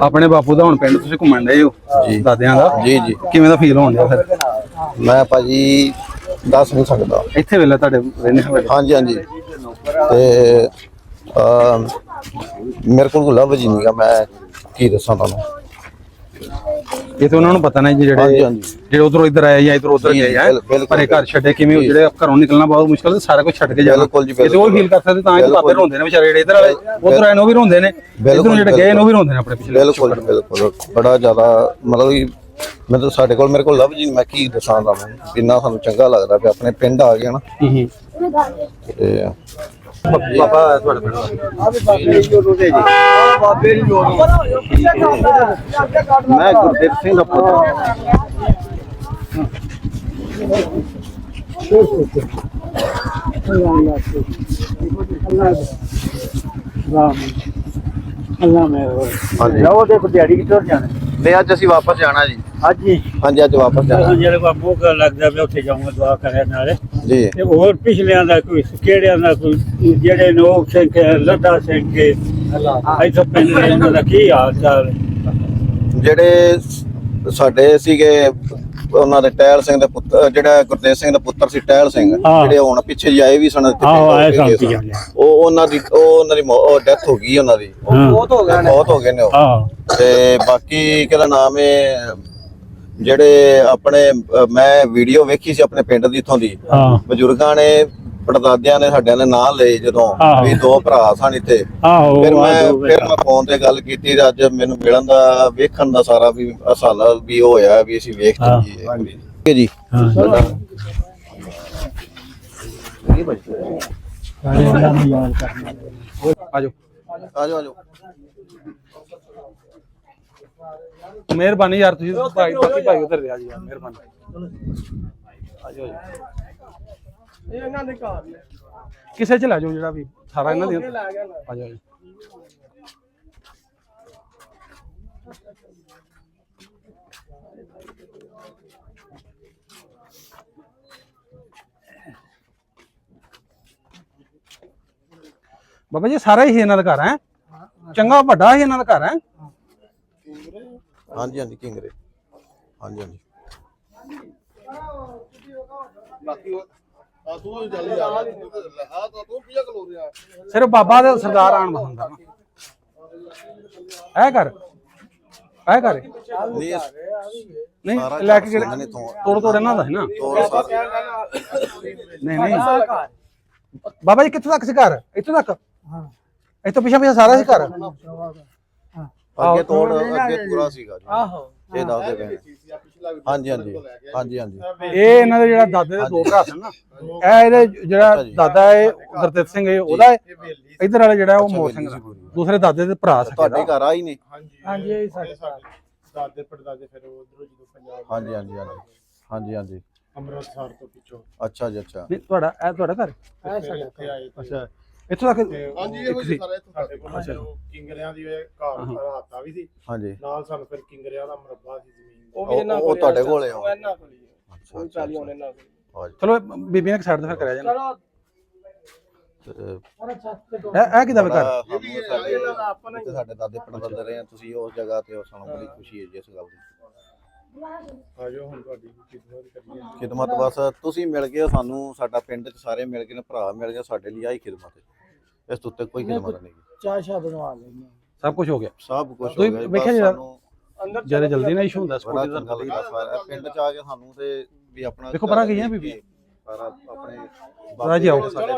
ਆਪਣੇ ਬਾਪੂ ਦਾ ਹੁਣ ਪਿੰਡ ਤੁਸੀਂ ਘੁੰਮਣ ਡਏ ਹੋ ਦਾਦਿਆਂ ਦਾ? ਜੀ ਜੀ। ਕਿਵੇਂ ਦਾ ਫੀਲ ਹੋਣ ਡਿਆ ਫਿਰ? ਮੈਂ ਭਾਜੀ ਦੱਸ ਨਹੀਂ ਸਕਦਾ। ਇੱਥੇ ਵੇਲੇ ਤੁਹਾਡੇ ਰਹਿੰਦੇ ਹੋਏ? ਹਾਂਜੀ ਹਾਂਜੀ। ਤੇ ਮੇਰੇ ਕੋਲ ਲਫ਼ਜ਼ ਹੀ ਨਹੀਂਗਾ, ਮੈਂ ਕੀ ਦੱਸਾਂ ਤੁਹਾਨੂੰ। ਇਹ ਤਾਂ ਉਹਨਾਂ ਨੂੰ ਪਤਾ ਨਹੀਂ ਜਿਹੜੇ ਉਧਰੋਂ ਇੱਧਰ ਆਏ ਜਾਂ ਇੱਧਰੋਂ ਉਧਰ ਗਏ ਆ, ਪਰ ਇਹ ਘਰ ਛੱਡੇ ਕਿਵੇਂ ਜਿਹੜੇ ਘਰੋਂ ਨਿਕਲਣਾ ਬਹੁਤ ਮੁਸ਼ਕਲ, ਸਾਰਾ ਕੁਝ ਛੱਡ ਕੇ ਜਾਣਾ। ਇਹ ਉਹ ਫੀਲ ਕਰ ਸਕਦੇ ਤਾਂ ਇਹ ਬਾਬੇ ਰੋਂਦੇ ਨੇ ਵਿਚਾਰੇ, ਜਿਹੜੇ ਇੱਧਰ ਵਾਲੇ ਉਧਰ ਆਏ ਨੇ ਉਹ ਵੀ ਰੋਂਦੇ ਨੇ, ਇੱਧਰੋਂ ਜਿਹੜੇ ਗਏ ਨੇ ਉਹ ਵੀ ਰੋਂਦੇ ਨੇ ਆਪਣੇ ਪਿਛਲੇ। ਬਿਲਕੁਲ ਬਿਲਕੁਲ ਬੜਾ ਜ਼ਿਆਦਾ ਮਤਲਬ ਕਿ ਮੈਨੂੰ ਸਾਡੇ ਕੋਲ ਮੇਰੇ ਕੋਲ ਲਫ਼ਜ਼ ਹੀ ਮੈਂ ਕੀ ਦੱਸਾਂ ਤੁਹਾਨੂੰ, ਇੰਨਾ ਸਾਨੂੰ ਚੰਗਾ ਲੱਗਦਾ ਵੀ ਆਪਣੇ ਪਿੰਡ ਆ ਗਏ ਨਾ। ਤੇ ਬਾਬਾ ਤੁਹਾਡੇ ਪਿੰਡ ਮੈਂ ਗੁਰਦੇਵ ਸਿੰਘ ਦਾ ਪੁੱਤਰ। ਹਾਂਜੀ ਉਹ ਦੇਖੋ ਦਿਹਾੜੀ ਕਿੱਧਰ ਜਾਣਾ ਤੇ ਅੱਜ ਅਸੀਂ ਵਾਪਸ ਜਾਣਾ ਜੀ। ਅੱਜ ਹੀ ਹਾਂਜੀ ਅੱਜ ਵਾਪਸ ਜਾਣਾ ਜਿਹੜੇ ਬਾਪੂ ਕੋ ਲੱਗਦਾ ਮੈਂ ਉੱਥੇ ਜਾਊਂਗਾ ਦੁਆ ਕਰਨ ਨਾਲੇ। ਜੀ। ਤੇ ਹੋਰ ਪਿਛਲਿਆਂ ਦਾ ਕੋਈ ਕਿਹੜਿਆਂ ਦਾ ਕੋਈ ਜਿਹੜੇ ਨੋਕ ਸਿੰਘ ਲੱਦਾ ਸਿੰਘ ਕੇ ਇੱਥੇ ਪਿੰਡ ਦੇ ਇਹਨਾਂ ਦਾ ਕੀ ਹਾਲ ਚਾਲ? ਜਿਹੜੇ ਸਾਡੇ ਸੀਗੇ ਉਹਨਾਂ ਦੇ ਟਹਿਲ ਸਿੰਘ ਦੇ ਪੁੱਤਰ, ਜਿਹੜਾ ਗੁਰਦੇਵ ਸਿੰਘ ਦਾ ਪੁੱਤਰ ਸੀ ਟਹਿਲ ਸਿੰਘ, ਜਿਹੜੇ ਹੁਣ ਪਿੱਛੇ ਜਾਏ ਵੀ ਸਨ, ਆਏ ਸਨ ਉਹ ਉਹਨਾਂ ਦੀ ਡੈਥ ਹੋ ਗਈ ਉਹਨਾਂ ਦੀ, ਬਹੁਤ ਹੋ ਗਏ ਨੇ ਉਹ। ਤੇ ਬਾਕੀ ਕਿਹਦਾ ਨਾਮ ਹੈ, ਜਿਹੜੇ ਆਪਣੇ ਮੈਂ ਵੀਡੀਓ ਵੇਖੀ ਸੀ ਆਪਣੇ ਪਿੰਡ ਦੀ, ਇੱਥੋਂ ਦੀ ਬਜ਼ੁਰਗਾਂ ਨੇ ਪੜਦਾਦਿਆਂ ਨੇ ਸਾਡਿਆਂ ਨੇ ਨਾਂ ਲਏ ਜਦੋਂ ਵੀ 2 ਭਰਾ ਸਨ ਇੱਥੇ। ਫਿਰ ਮੈਂ ਫੋਨ ਤੇ ਗੱਲ ਕੀਤੀ, ਅੱਜ ਮੈਨੂੰ ਮਿਲਣ ਦਾ ਵੇਖਣ ਦਾ ਸਾਰਾ ਵੀ ਅਸਾਲਾ ਵੀ ਹੋਇਆ ਵੀ ਅਸੀਂ ਵੇਖ ਚੁੱਕੇ ਜੀ। ਆਜੋ ਆਜੋ ਆਜੋ, ਮਿਹਰਬਾਨੀ ਯਾਰ, ਤੁਸੀਂ ਭਾਈ ਬਾਕੀ ਭਾਈ ਉਧਰ ਰਿਹਾ ਜੀ ਯਾਰ, ਮਿਹਰਬਾਨੀ। ਆਜੋ ਇਹ ਇਹਨਾਂ ਦੇ ਘਰ ਕਿਸੇ ਚ ਲੈ ਜਾਓ, ਜਿਹੜਾ ਵੀ ਸਾਰਾ ਇਹਨਾਂ ਦੀ ਆਜੋ। ਬਾਬਾ ਜੀ ਸਾਰਾ ਹੀ ਇਹਨਾਂ ਦਾ ਘਰ ਹੈ, ਚੰਗਾ ਵੱਡਾ ਹੀ ਇਹਨਾਂ ਦਾ ਘਰ ਹੈ। ਹਾਂਜੀ ਹਾਂਜੀ ਕਿੰਗਰੇ, ਹਾਂਜੀ ਹਾਂਜੀ। ਸਿਰਫ ਬਾਬਾ ਦੇ ਸਰਦਾਰ ਆਣ ਹੁੰਦਾ ਨਾ, ਇਹ ਕਰ ਨਹੀਂ ਲੈ ਕੇ ਤੋੜ ਇਹਨਾਂ ਦਾ ਹੈ ਨਾ। ਨਹੀਂ ਬਾਬਾ ਜੀ ਕਿੱਥੋਂ ਤੱਕ ਸੀ ਘਰ? ਇੱਥੋਂ ਤੱਕ, ਇੱਥੋਂ ਪਿੱਛੇ ਸਾਰਾ ਸੀ ਘਰ। ਅੱਗੇ ਤੋੜ ਅੱਗੇ ਪੂਰਾ ਸੀਗਾ ਜੀ। ਇਹ ਦੱਸਦੇ ਪਏ। ਹਾਂਜੀ ਹਾਂਜੀ ਹਾਂਜੀ ਹਾਂਜੀ। ਇਹ ਇਹਨਾਂ ਦੇ ਜਿਹੜਾ ਦਾਦੇ ਦੇ 2 ਭਰਾ ਸਨ ਨਾ, ਇਹ ਇਹਦੇ ਜਿਹੜਾ ਦਾਦਾ ਹੈ ਗੁਰਦੇਵ ਸਿੰਘ ਹੈ ਉਹਦਾ ਹੈ, ਇਧਰ ਵਾਲੇ ਜਿਹੜਾ ਉਹ ਮੋਰ ਸਿੰਘ ਦਾ, ਦੂਸਰੇ ਦਾਦੇ ਦੇ ਭਰਾ ਸਕੇ। ਤੁਹਾਡੇ ਘਰ ਆਈ ਨੇ? ਹਾਂਜੀ ਇਹ ਸਾਡੇ ਦਾਦੇ ਪੜਦਾਦੇ ਫਿਰ ਉਧਰੋਂ ਜਦੋਂ ਪੰਜਾਬ। ਹਾਂਜੀ ਹਾਂਜੀ ਹਾਂਜੀ ਹਾਂਜੀ ਹਾਂਜੀ, ਅੰਮ੍ਰਿਤਸਰ ਤੋਂ ਪਿੱਛੋਂ। ਅੱਛਾ ਜੀ ਅੱਛਾ। ਨਹੀਂ ਤੁਹਾਡਾ ਇਹ ਤੁਹਾਡਾ ਘਰ? ਇੱਥੇ ਆਏ ਅੱਛਾ ਇੱਥੋਂ ਤੱਕ? ਹਾਂਜੀ ਇਹੋ ਜੀ ਸਾਰਾ ਇੱਥੋਂ ਸਾਡੇ ਕੋਲ ਜੋ ਕਿੰਗਰਿਆਂ ਦੀ ਘਰ ਰਾਤਾ ਵੀ ਸੀ, ਹਾਂਜੀ ਨਾਲ ਸਾਨੂੰ ਫਿਰ ਕਿੰਗਰਿਆਂ ਦਾ ਮਰਬਾ ਸੀ ਜ਼ਮੀਨ। ਉਹ ਤੁਹਾਡੇ ਕੋਲੇ ਆ? ਇਹਨਾਂ ਕੋਲ ਹੀ ਹੈ। ਉਹ 40 ਹੁਣ ਇਹਨਾਂ ਕੋਲ। ਚਲੋ ਬੀਬੀਆਂ ਨੇ ਸਾਈਡ ਤੇ ਫਿਰ ਕਰਿਆ ਜਾਣਾ। ਇਹ ਕਿਦਾਂ ਕਰ? ਸਾਡੇ ਦਾਦੇ ਪੜਦਾਦੇ ਰਹੇ ਆ, ਤੁਸੀਂ ਉਸ ਜਗ੍ਹਾ ਤੇ, ਸਾਨੂੰ ਬੜੀ ਖੁਸ਼ੀ ਹੈ ਜੀ ਇਸ ਗੱਲ ਦੀ। ਆਜੋ ਹੁਣ ਤੁਹਾਡੀ ਖਿਦਮਤ ਕਰੀਏ। ਖਿਦਮਤ ਬਸ ਤੁਸੀਂ ਮਿਲ ਗਏ ਸਾਨੂੰ, ਸਾਡਾ ਪਿੰਡ ਚ ਸਾਰੇ ਮਿਲ ਗਏ ਨੇ, ਭਰਾ ਮਿਲ ਗਏ, ਸਾਡੇ ਲਈ ਆਹੀ ਖਿਦਮਤ ਹੈ, ਇਸ ਤੋਂ ਉੱਤੇ ਕੋਈ ਖਿਦਮਤ ਨਹੀਂ। ਚਾਹ ਬਣਵਾ ਲੈਣੀ, ਸਭ ਕੁਝ ਹੋ ਗਿਆ, ਸਭ ਕੁਝ ਹੋ ਗਿਆ। ਵੇਖਿਆ ਜੀ ਜਿਆਦਾ ਜਲਦੀ ਨਾ ਇਸ਼ੂ ਹੁੰਦਾ ਬੜਾ ਚੰਗਾ ਲੱਗਦਾ ਸਾਰਾ ਪਿੰਡ ਚ ਆ ਕੇ ਸਾਨੂੰ, ਤੇ ਵੀ ਆਪਣਾ ਦੇਖੋ ਪਰਾਂ ਗਈਆਂ ਬੀਬੀ ਸਾਰਾ ਆਪਣੇ ਰਾਜੀ ਆਓ ਸਾਡੇ।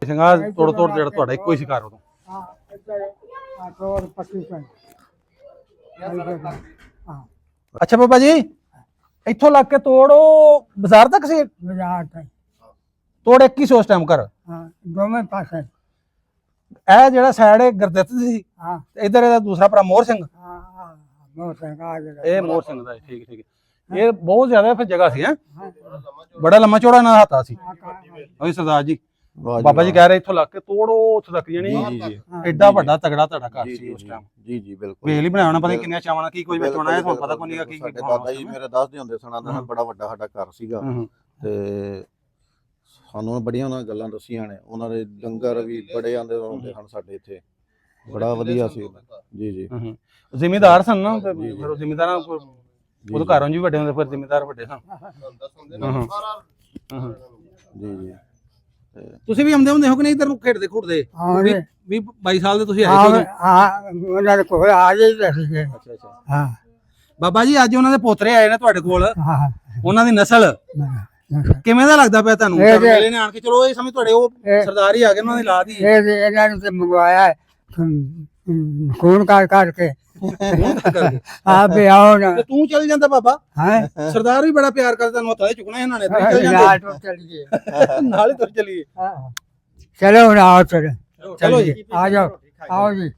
ਸਿੰਘਾ ਤੋੜ ਜਿਹੜਾ ਤੁਹਾਡਾ ਇੱਕੋ ਹੀ ਸ਼ਿਕਾਰ ਉਦੋਂ। ਅੱਛਾ ਬਾਬਾ ਜੀ, ਇੱਥੋਂ ਲੱਗ ਕੇ ਤੋੜੋ ਬਾਜ਼ਾਰ ਤੱਕ ਸੀ? ਬਾਜ਼ਾਰ ਤੱਕ ਤੋੜ ਇੱਕ ਹੀ ਸੀ ਉਸ ਟਾਈਮ ਕਰ? ਦੋਵੇਂ ਪਾਸੇ। ਇਹ ਜਿਹੜਾ ਸਾਈਡ ਹੈ ਗੁਰਦਿੱਤ ਸੀ, ਇਧਰ ਇਹਦਾ ਦੂਸਰਾ ਭਰਾ ਮੋਹਰ ਸਿੰਘ। ਮੋਹਰ ਸਿੰਘ ਆ ਜਿਹੜਾ, ਇਹ ਮੋਹਰ ਸਿੰਘ ਦਾ, ਠੀਕ ਠੀਕ। ਇਹ ਬਹੁਤ ਜ਼ਿਆਦਾ ਫਿਰ ਜਗ੍ਹਾ ਸੀ, ਹੈ ਬੜਾ ਲੰਮਾ ਚੌੜਾ ਨਾ ਹੱਥਾ ਸੀ। ਉਹੀ ਸਰਦਾਰ ਜੀ ਬਾਬਾ ਜੀ ਕਹਿ ਰਹੇ ਇੱਥੋਂ ਲੱਗ ਕੇ ਤੋੜੋ ਉੱਥੋਂ ਤੱਕ, ਜਾਨੀ ਐਡਾ ਵੱਡਾ ਤਗੜਾ ਤੁਹਾਡਾ ਘਰ ਸੀ ਉਸ ਟਾਈਮ। ਜੀ ਜੀ ਬਿਲਕੁਲ। ਵੇਲ ਹੀ ਬਣਾਇਆ ਹੋਣਾ, ਪਤਾ ਨਹੀਂ ਕਿੰਨੀਆਂ ਚਾਵਾਂ ਨਾਲ ਕੀ ਕੁਝ ਵਿੱਚ ਬਣਾਇਆ, ਤੁਹਾਨੂੰ ਪਤਾ ਕੋਈ ਨਹੀਂਗਾ ਕੀ। ਸਾਡੇ ਦਾਦਾ ਜੀ ਮੇਰੇ ਦੱਸਦੇ ਹੁੰਦੇ ਸਨ, ਬੜਾ ਵੱਡਾ ਸਾਡਾ ਘਰ ਸੀਗਾ, ਤੇ ਸਾਨੂੰ ਬੜੀਆਂ ਉਹਨਾਂ ਗੱਲਾਂ ਦੱਸੀਆਂ ਨੇ। ਉਹਨਾਂ ਦੇ ਲੰਗਰ ਵੀ ਬੜੇ ਆਉਂਦੇ ਹਨ ਸਾਡੇ ਇੱਥੇ, ਬੜਾ ਵਧੀਆ ਸੀ ਜੀ ਜੀ। ਜ਼ਿਮੀਦਾਰ ਸਨ ਨਾ, ਫਿਰ ਜ਼ਿਮੀਦਾਰਾਂ ਉਹਦੇ ਘਰਾਂ ਵੀ ਵੱਡੇ ਹੁੰਦੇ, ਫਿਰ ਜ਼ਿਮੀਦਾਰ ਵੱਡੇ ਸਨ ਜੀ ਜੀ। ਤੁਸੀਂ ਵੀ ਆਉਂਦੇ ਹੁੰਦੇ ਹੋ ਕਿ ਨਹੀਂ ਇੱਧਰ ਨੂੰ ਖੇਡਦੇ ਖੁੱਡਦੇ? 20-22 ਸਾਲ ਦੇ ਤੁਸੀਂ ਆਏ ਸੀ? ਉਹਨਾਂ ਦੇ ਕੋਲ ਆ ਜਾਈਦਾ ਸੀ। ਅੱਛਾ ਅੱਛਾ। ਹਾਂ ਬਾਬਾ ਜੀ, ਅੱਜ ਉਹਨਾਂ ਦੇ ਪੋਤਰੇ ਆਏ ਨੇ ਤੁਹਾਡੇ ਕੋਲ, ਉਹਨਾਂ ਦੀ ਨਸਲ ਕਿਵੇਂ ਦਾ ਲੱਗਦਾ ਪਿਆ ਤੁਹਾਨੂੰ? ਮੇਲੇ ਨੇ ਆਣ ਕੇ, ਚਲੋ ਇਹ ਸਮਝ ਤੁਹਾਡੇ ਉਹ ਸਰਦਾਰ ਹੀ ਆ ਗਏ, ਉਹਨਾਂ ਦੀ ਲਾਦ ਹੀ ਇਹਨਾਂ ਨੂੰ ਤੇ ਮੰਗਵਾਇਆ ਖੂਨ ਕਰਕੇ ਆ ਵੀ ਆਓ ਨਾ। ਤੂੰ ਚੱਲ ਜਾਂਦਾ ਬਾਬਾ, ਹੈ ਸਰਦਾਰ ਵੀ ਬੜਾ ਪਿਆਰ ਕਰਦਾ, ਤੁਹਾਨੂੰ ਹੱਥਾਂ 'ਚ ਚੁੱਕਣਾ ਇਹਨਾਂ ਨੇ, ਚੱਲ ਜਾਂਦੇ ਨਾਲ ਹੀ ਤੁਰ ਚੱਲੀਏ। ਚਲੋ ਹੁਣ ਆਓ, ਚਲੋ ਚਲੋ ਜੀ, ਆ ਜਾਓ, ਆਓ ਜੀ।